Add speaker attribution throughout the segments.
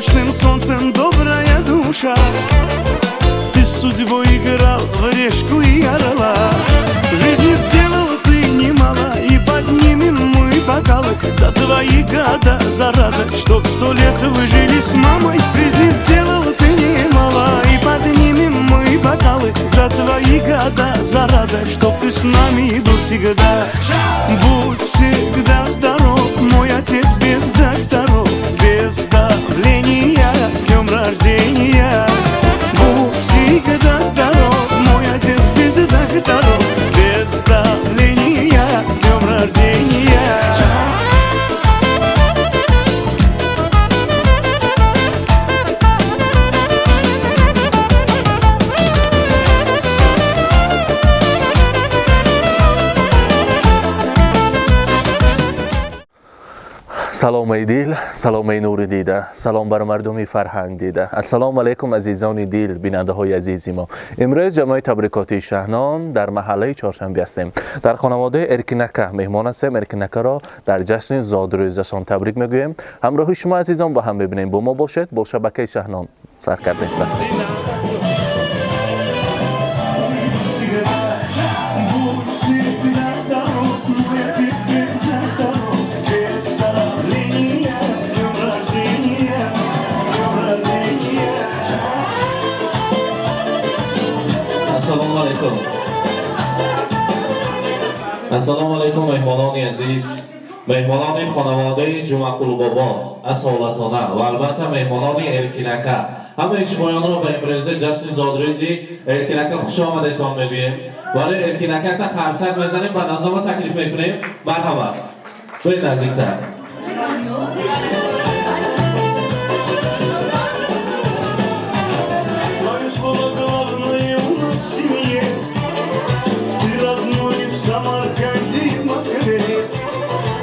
Speaker 1: Мощным солнцем добрая душа. Ты с судьбой играл в решку и орла. Жизни сделал ты немало, и поднимем мы бокалы за твои года, за радость, чтоб 100 лет вы жили с мамой. Жизни сделал ты немало, и поднимем мы бокалы за твои года, за радость, чтоб ты с нами был всегда. Будь всегда здоров, мой отец без докторов, без давления, с днем рождения. Будь всегда здоров, мой отец без докторов, без давления, с днем рождения.
Speaker 2: سلام ای دیل، سلام ای نور دیده، سلام بر مردمی فرهنگ دیده. السلام علیکم عزیزان دیل، بیننده های عزیزی ما. امروز جمعه تبریکاتی شهنان در محله چهارشنبه هستیم. در خانواده ارکینکه مهمان هستیم. ارکینکه را در جشن زادروزشان تبریک میگوییم. همراه شما عزیزان با هم ببینیم. با ما باشید، با شبکه شهنان سر کردیم.
Speaker 3: السلام علیکم مهمانان عزیز، مهمانان خانواده جمعقل بابا اصالتانه و البته مهمانان ارکینکه، همه شمایان را به امروزه جشن زادروزی ارکینکه خوش آمدیتان میگوییم. ولی ارکینکه تا قرصک بزنیم و نظام تکلیف میکنیم. مرحبا، باید نزدیکتر.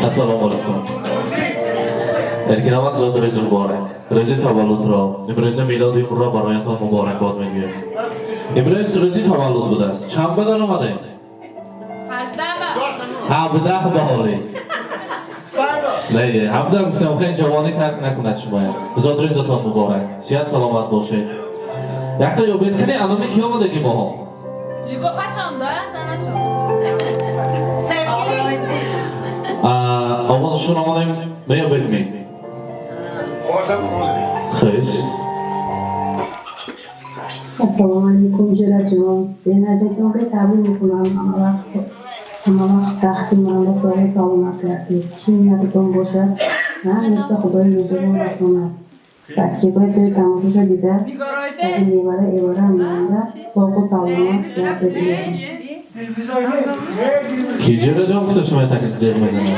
Speaker 3: السلام علیکم. ارکینوان زادروز مبارک. روز تولد را، امروز میلاد اون را برایتان مبارکباد میگویم. امروز روزی تولد بوده است. چند بدن آمده؟ 17 به حالی. نه 17 گفتم خیلی جوانی ترک نکند شما. زادروزتان مبارک. صحت سلامت باشید. یک تا یابید کنی الان کی آمده که ما؟
Speaker 4: لیبا فشانده زنشون.
Speaker 3: آوازشون آمدیم بیا بدمی خیش
Speaker 5: السلام علیکم جلال جان. به نزدیکم که تبریک میکنم. همه وقت تختی من سال سلامت رسید. چی نیتتون باشد نه مثل خدای نزدیکم رسوند. بچه باید توی تماشا دیده از این ایواره میانده صاحب و سلامت رسید بگیرم.
Speaker 3: کی جلال جان گفته شما تکلیف جیغ میزنه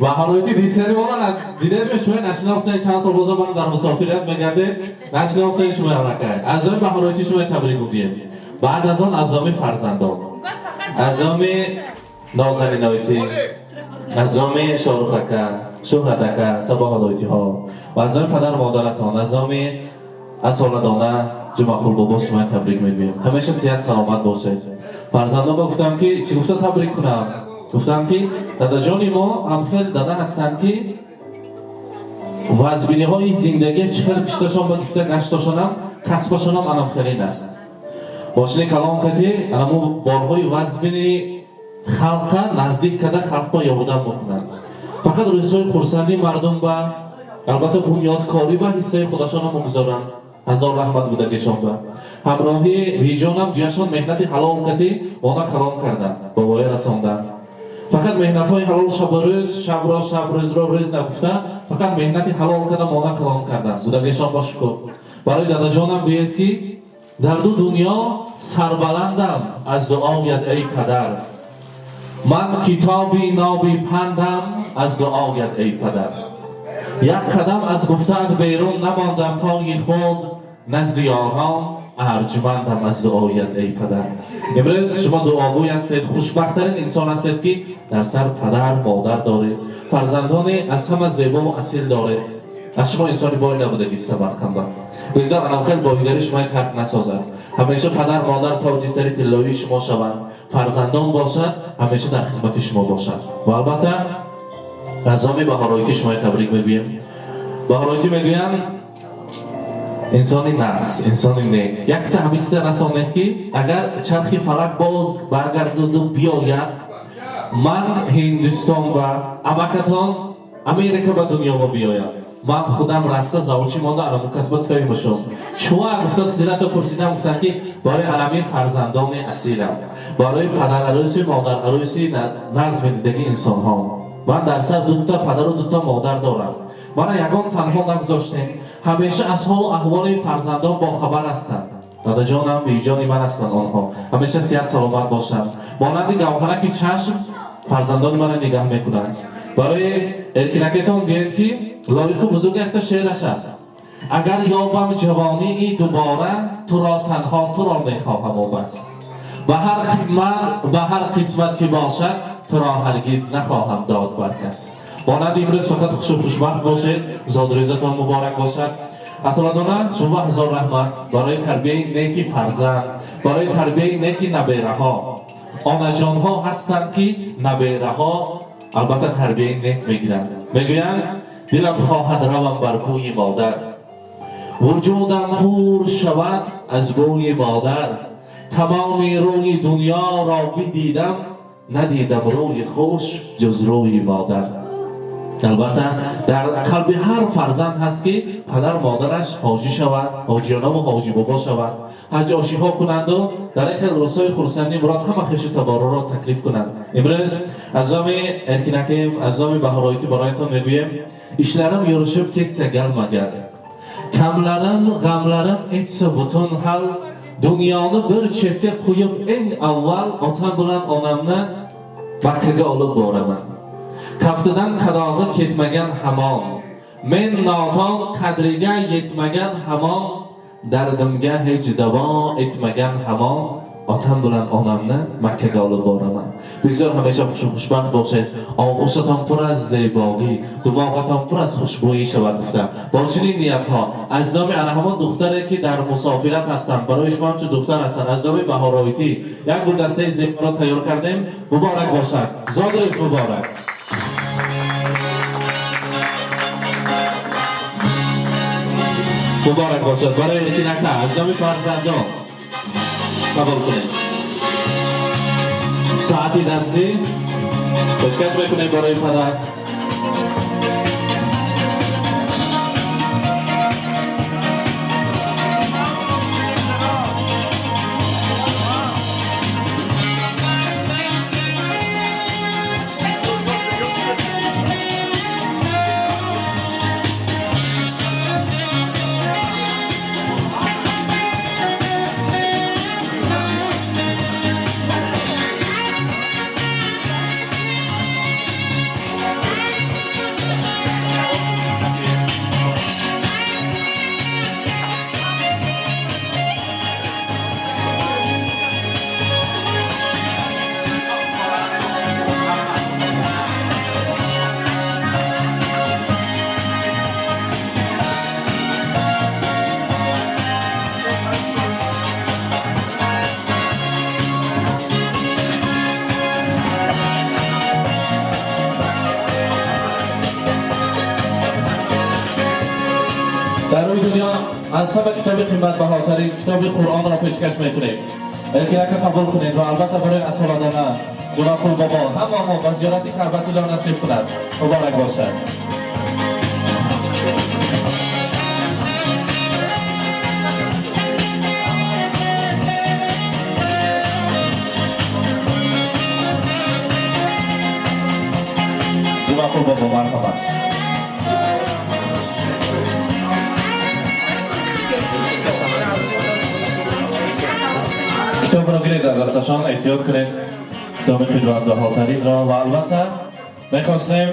Speaker 3: و حالویتی دیسیانی مولا دیده شما نشنال حسین چند سال روزا بانو در مسافرت بگرده نشنال حسین شما حرکت از آن به حالویتی شما تبریک بگیم. بعد از آن از آمی فرزندان، از آمی نازنینایتی، از آمی شاروخکه، شهردکه، سبا حالویتی ها و از آمی پدر مادرتان، از آمی اصالدانه جمعقل بابا شما تبریک میگویم. همیشه صحت سلامت باشید. فرزندان با گفتم که چی گفتم تبریک کنم؟ گفتم که دادا جانی ما هم خیلی دادا هستند که وزبینی های زندگی چخیل پیشتاشان با گفته گشتاشان هم کسباشان هم انم خیلی دست باشنی کلام کتی انمو بارهای وزبینی خلقه نزدیک کده خلق با یابودن بکنند. فقط روزهای خورسندی مردم با البته بنیادکاری با حصه خودشان هم مگذارند. هزار رحمت بوده گشان با همراهی بیجان هم جویشان مهنتی حلال کتی اونا کلام کردن بابای رساندن. فقط مهنت های حلال شب روز را روز نگفته فقط مهنتی حلال کردن اونا کلام کردن بوده گشان با شکر. برای دادا جانم گوید که در دو دنیا سربلندم از دعایت ای پدر. من کتابی نابی پندم از دعایت ای پدر. یک قدم از گفتن بیرون نماندم پای خود نزد یاران ارجمندم از دعایت ای پدر. امروز شما دعاگوی هستید، خوشبخت‌ترین انسان هستید که در سر پدر مادر دارید، فرزندان از همه زیبا و اصیل دارید. از شما انسانی بایی نبوده که سبرکنده بگذار انم خیلی باهیداری شما حق نسازد. همیشه پدر مادر تاجیستری تلایی شما شوند، فرزندان باشد همیشه در خدمت شما باشد و البته азоми баҳороитӣ шумо табрик мегӯем. Баҳороитӣ мегӯянд инсони нағз, инсони нек. Якта ҳамитса расонед ки агар чархи фалак боз баргардоду биёяд, ман Ҳиндустон ва амакатон Америка ба дунё биёяд. Ман худам рафта заводчӣ монда аламу касбат кори бошам. Чуа гуфта силаша пурсидам гуфтанд ки барои аламин фарзандони асилам, барои падарароси модарароси назми дидаги инсонҳо. Ман дар сар дута падару дута модар дорам. Мана ягон танҳо нагузоштем. Ҳамеша аз ҳолу аҳволи фарзандон бохабар ҳастанд. Дадаҷонам, биҷони ман ҳастанд онҳо. Ҳамеша сиҳат саломат бошанд. Монанди гавҳара ки чашм фарзандони мана нигаҳ мекунанд. Барои эркинакетон гӯед ки лоиқи бузург якта шеъраш аст. Агар ёбам ҷавонии дубора, туро танҳо туро мехоҳам обас. Ба ҳар қисмат ки бошад, туро ҳаргиз нахоҳам дод бар кас. Монанди имрӯз фақат хушу хушбахт бошед, зодрӯзатон муборак бошад. Асалодона шумо ҳазор раҳмат барои тарбияи неки фарзанд, барои тарбияи неки набераҳо. Онаҷонҳо ҳастанд ки набераҳо албатта тарбияи нек мегиранд. Мегӯянд дилам хоҳад равам бар кӯи модар. Вуҷудам пур шавад аз бӯи модар. Тамоми рӯи дунёро бидидам, надидам рӯи хуш ҷуз рӯи модар. албатта дар қалби ҳар фарзанд ҳаст ки падар модараш ҳоҷӣ шавад, ҳоҷиёнаву ҳоҷибобо шавад, ҳаҷошиҳо кунанду дар ин хел рӯзҳои хурсандӣ мурод ҳама хешу таборрӯро таклиф кунанд. Имрӯз азоми эркинакем, азоми баҳороитӣ бароятон мегӯем: ишларим ёришиб кетса галмагар, камларим ғамларим этса бутун ҳал, дунёни бир чепка қӯйиб эн аввал отам билан онамни Маккага олиб бораман. Кафтидан қадог'i ketmagan hamon, men nodon qadriga yetmagan hamon, dardimga hech davo etmagan hamon, otam bilan onamni Makkaga olib boraman. Bigzor hamisha xushbaxt bo'lsin. Og'ushaton pur az zebogi, duvoqaton pur az xushbo'yi shavad gufta. Bochining niyatha az nomi ana hamon دختره که در مسافرت هستند، برای شما هم چه دختر هستند، از نام بهارایتی یک گلدسته زیبا را تیار کردیم. مبارک باشد. زاد روز مبارک. مبارک باشد برای ارتینکه از نام فرزندان قبول کنید. ساعتی دستی پیشکش میکنیم برای پدر. در روی دنیا از همه کتاب قیمت بهاترین کتاب قرآن را پیشکش میکنیم. الکیرک قبول کنید و البته برای اسولادانه جناب بابا همه ما زیارت کعبه الله نصیب کند. مبارک باشد. جناب بابا مرحبا. کتاب را گیرید از دستشان احتیاط کنید. کتاب قدرت بهاترین را و البته میخواستیم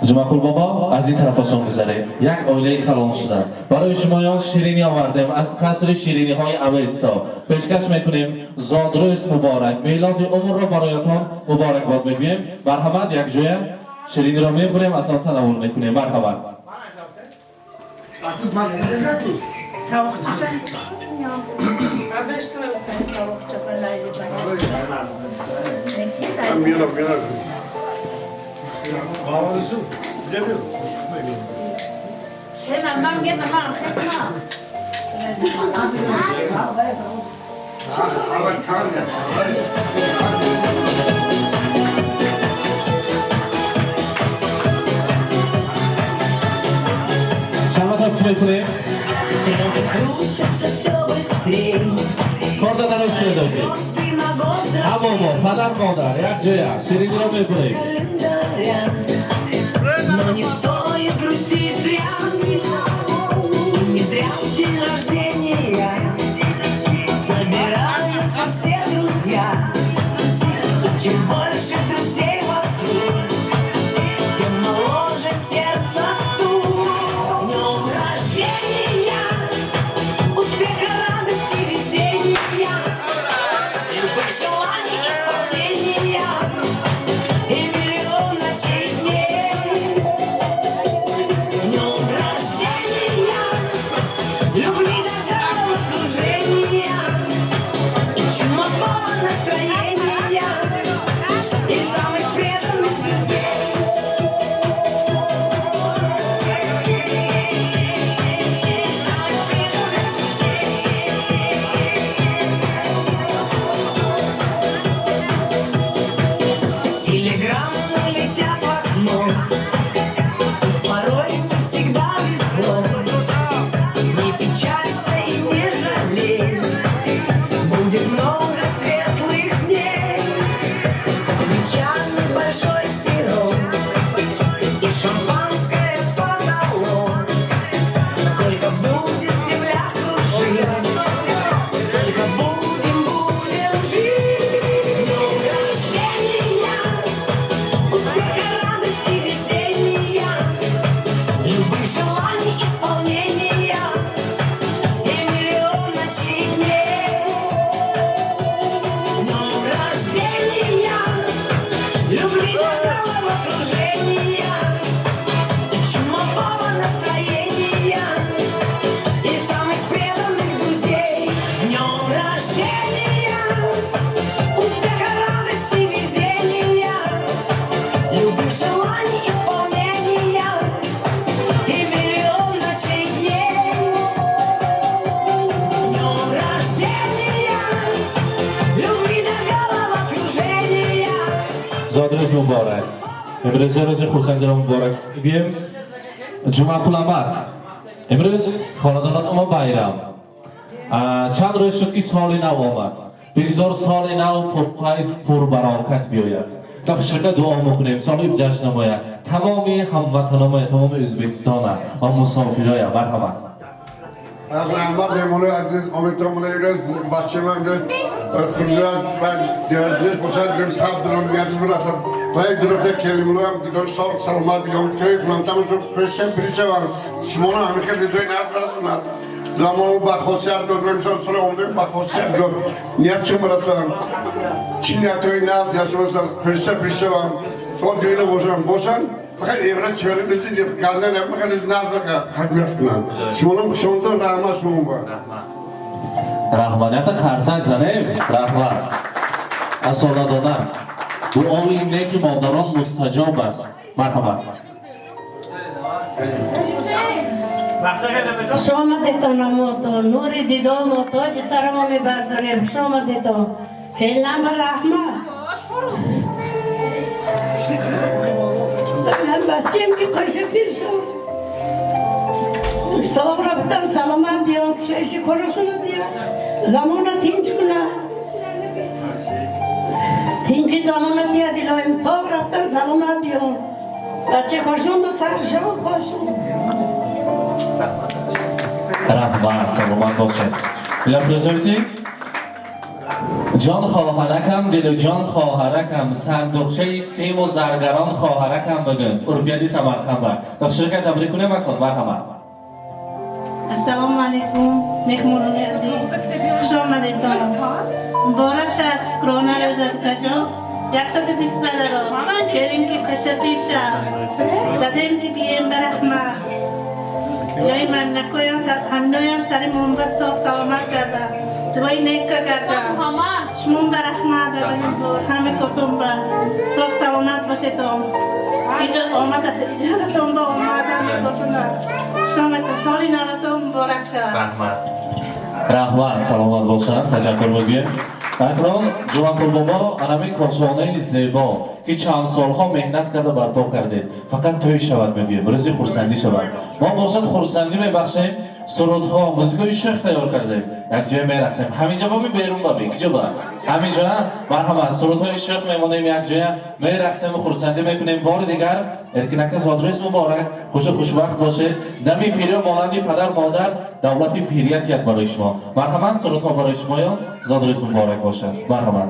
Speaker 3: جمعه بابا از این طرفشان بگذارید. یک عائله کلان شده برای شمایان شیرینی آوردیم از قصر شیرینی های اویستا. پیشکش میکنیم زادروز مبارک، میلاد عمر را برایتان مبارک باد میگوییم. مرحمت یک جوی شیرینی را میبریم از آن تناول میکنیم. مرحمت.
Speaker 4: من میگم
Speaker 3: شما سب کنید کنید کار دادن از کنید دارید اما پدر مادر یک جای است شنیدی رو میکنید
Speaker 6: Но не стоит грустить зря, не зря день рождения собираются все друзья. Чем больше друзей вокруг, тем моложе сердце стук. С днем рождения, успеха, радости, везения, любых желаний, исполнения и миллион ночей дней. Днем рождения, любви до головокружения и чумового настроения и самых преданных друзей. Телеграммы летят в окно, пусть порой не всегда везло. Не печалься и не жалей, будет много светлых дней. Со свечами большой пирог и шампанское в потолок. Сколько будет земля кружить, сколько будем жить. Днем рождения, успеха, радости, везения, любых желаний, исполнения и миллион ночей дней. Днем рождения, любви до головокружения и чумового настроения и самых преданных друзей. С днем рождения, успеха, радости, везения, любых желаний, исполнения и миллион ночей дней. С днем рождения, любви до головокружения.
Speaker 3: زادروز مبارک امروز روز خورسندی را مبارک بگیم جمعه قلمت امروز خاندان ما bayram چند روز شد که سال نو آمد بگذار سال نو پرپایز پربرکت بیاید در شرکت دعا میکنیم سال جشن نماید تمامی هموطنان تمام ازبکستان و مسافرای مرحمت
Speaker 7: Rahmat memuru aziz Omitom'la yürüyoruz. Başçıma yürüyoruz. Kıracağız. Ben diğerciyiz. Boşar bir sardırım. Yersiz burası. Dayı durup da kelimeler. Gidiyoruz. Sağlık salınma. Bir yol köy. Kullantamız şu köşken pirinçe var. Şimdi ona Amerika bir döyün yapmasınlar. Zamanı bakhosyar görürüm. Sonra onu bakhosyar gör. Niyet çıkmırası. Çin yatıyor. Niyet yaşıyorlar. Köşken pirinçe var. O düğüne boşan. Fakat evren çevremizde de karnından yapmak için nazlıka hizmetler. Şunun sonunda rahmet şunun var.
Speaker 3: rahmat qarsak zaneb rahmat asoladona duoi neki modaron mustajob ast marhamat
Speaker 8: خوش آمدتان اموتو نور دیدام و تاج سرمو میبرداریم خوش آمدتان فعلا به رحمت من بچیم که قشنگیر شد سلام رفتم سلامت بیان که شایشی کارشونو دیا زمانه تینج کنه تینجی زمانه دیا دیلایم صاحب رفتم سلامت بیان بچه کارشون به سرشان خوشون
Speaker 3: rahmat salomat boshin bilan prezerting jon xoharakam dilujon xoharakam sanduqchai semu zargaron xoharakam bugun urfiyati samarqandda yaxshilikka tabrik qilaman marhamat
Speaker 9: السلام علیکم مهمونان عزیز خوش آمدید مبارک شه از فکرانه روزت کجا 120 را کلیم که خشتی شه دادیم که بیم برحمت یای من نکویم همینویم سری منبت صاف سلامت کرده دوای نیک کرده شمون برحمت همه کتون با صاف سلامت باشه تو اجازتون با اومدن گفتن شما سالی 90 مبارک شد.
Speaker 3: رحمت سلامت باشن تشکر میگیم. اکنون جوانپور بابا انمی کاشانه زیبا که چند سالها مهنت کرده برپا کردید فقط توی شود میگیم روزی خورسندی شود ما باشد خورسندی میبخشیم سرودها موزیکای شیخ تیار کردیم یک جای میرقصیم همینجا ببین بیرون ببین کجا با همینجا مرحبا سرودهای شیخ میمونیم یک جای میرقصیم و خورسندی میکنیم بار دیگر ارکنک زادروز مبارک خوشبخت باشید دمی پیری و مانندی پدر مادر دولتی پیریت یاد برای شما مرحبا سرودها برای شما یا زادروز مبارک باشد مرحبا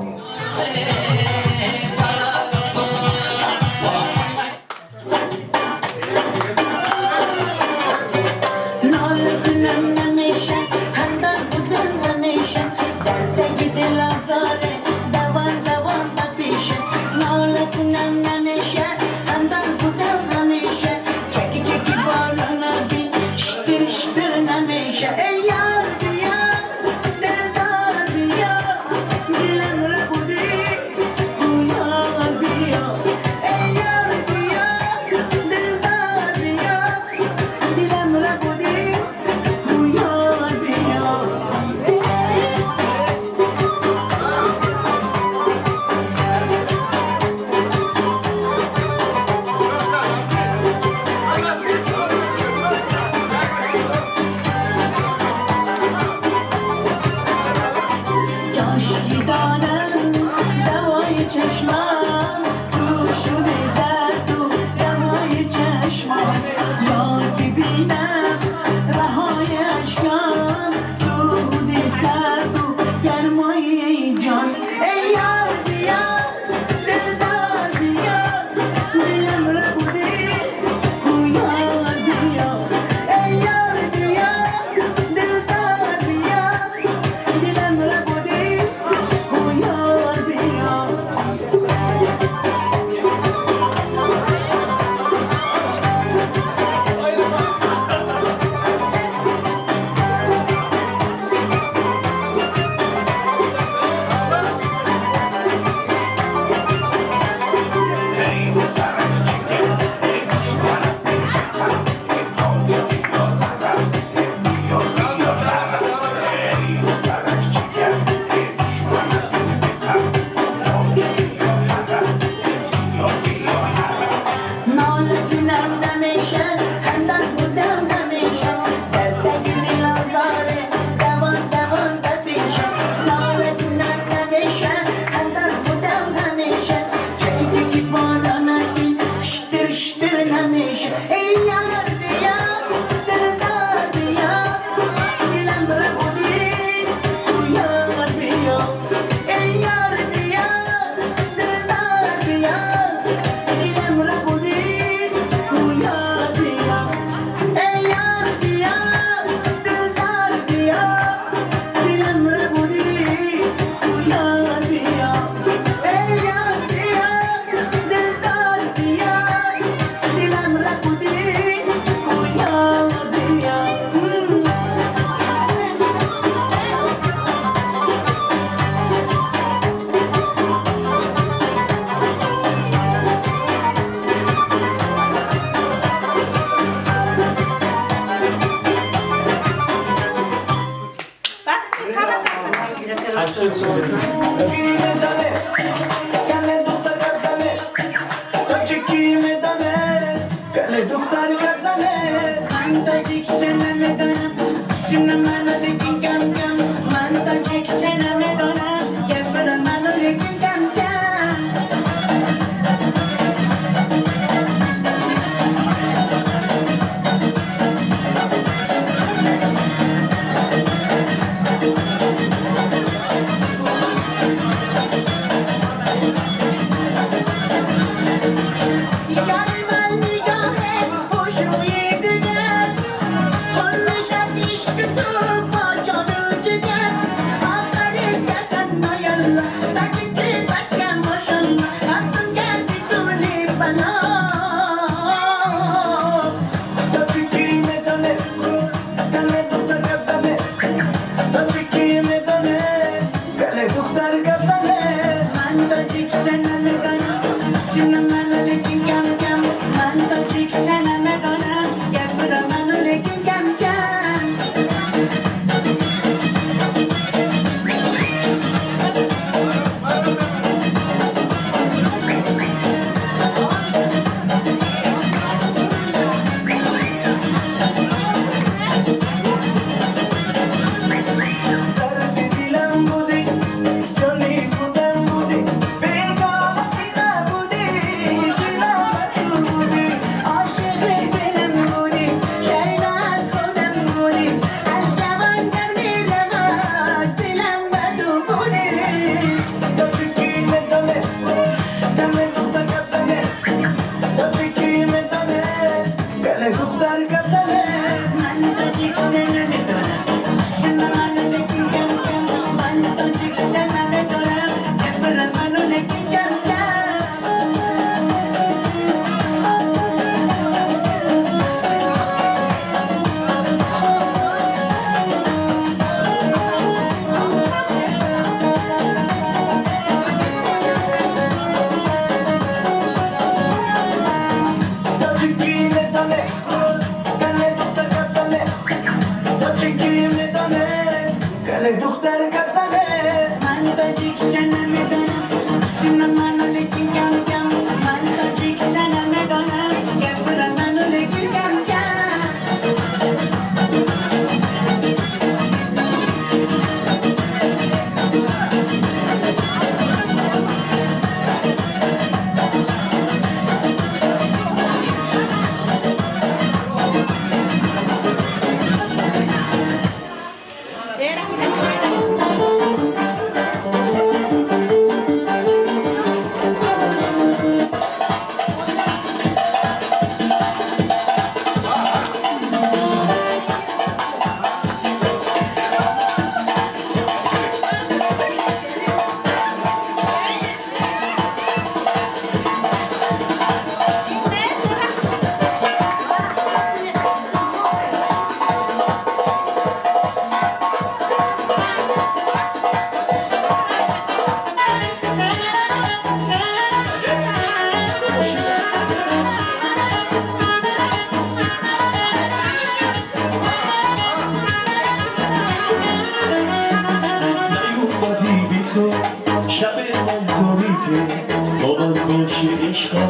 Speaker 10: باشی عشقم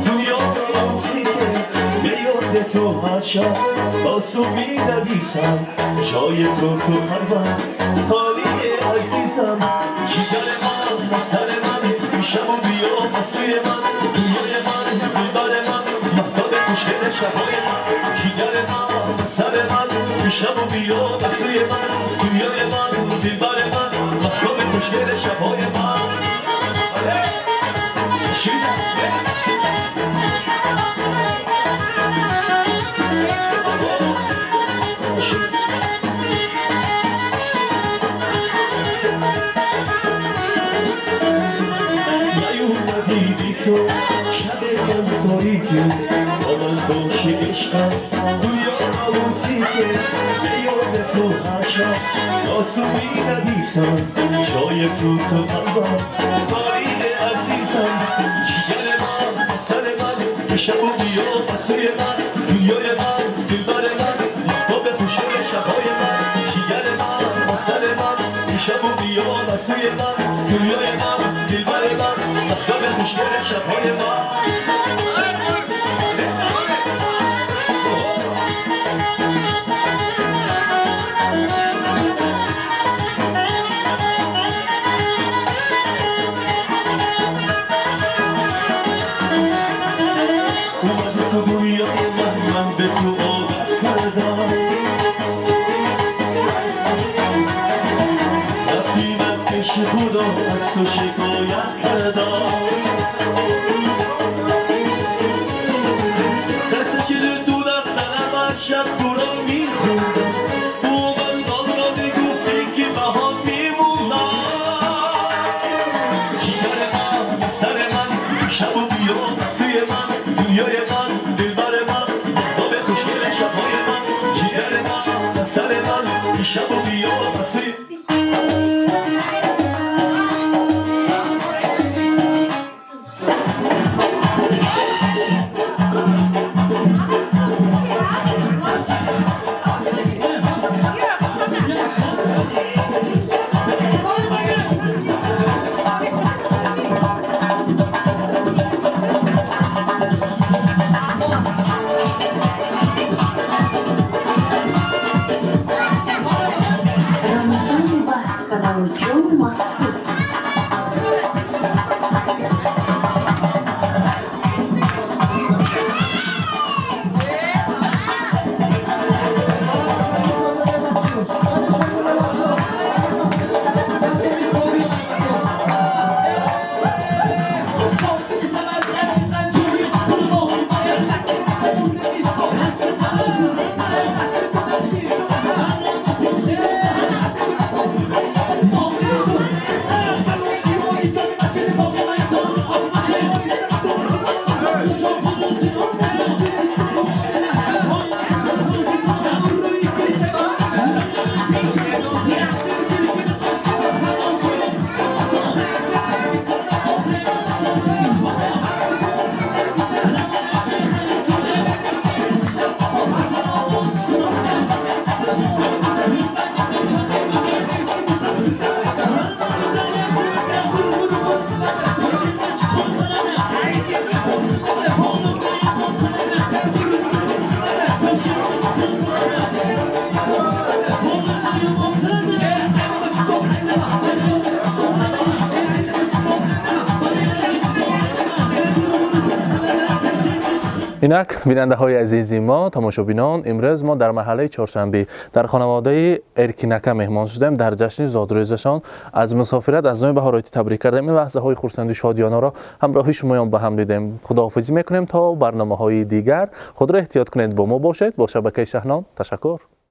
Speaker 10: دنیا فرانسی که به یاد تو هر شب با صبحی نویسم جای تو قلبم خالی عزیزم جگر من سر من میشم و بیا بسوی من دنیای من دلبر من مهتاب خوشگل شبای من جگر من سر من میشم و بیا بسوی من دنیای من دلبر من مهتاب خوشگل شبای من شب من تاریکی با من باشی عشقم دنیا نموزی که به یاد تو هر شب آسوبی نویسم جای تو قلبم خالی عزیزم جگر من سر من شب و بیا بسوی من دنیای من دلبر من مهتاب خوشگل شبای من جگر من سر من شب و بیا بسوی من دنیای من دلبر من مهتاب خوشگل شبای من اومد تو دنیای من به تو عادت کردم رفتی من پیش خدا از تو شکایت کردم دستش دو دفترم هر شب تو را میخوندم تو من داد را میگفتی که بهات میموندم جگر من سر من شب و بیا بسوی من دنیای من دلبر من مهتاب خوشگل شبهای من جگر من سر من شب و بیا بسوی
Speaker 2: اینک بیننده های عزیزی ما تماشابینان امروز ما در محله چهارشنبه در خانواده ارکینکه مهمان شدیم در جشن زادروزشان از مسافرت از نوع بهاراتی تبریک کردیم این لحظه های خرسندی شادیانه را همراهی شمایان به هم دیدیم خداحافظی میکنیم تا برنامه های دیگر خود را احتیاط کنید با ما باشید با شبکه شهنام تشکر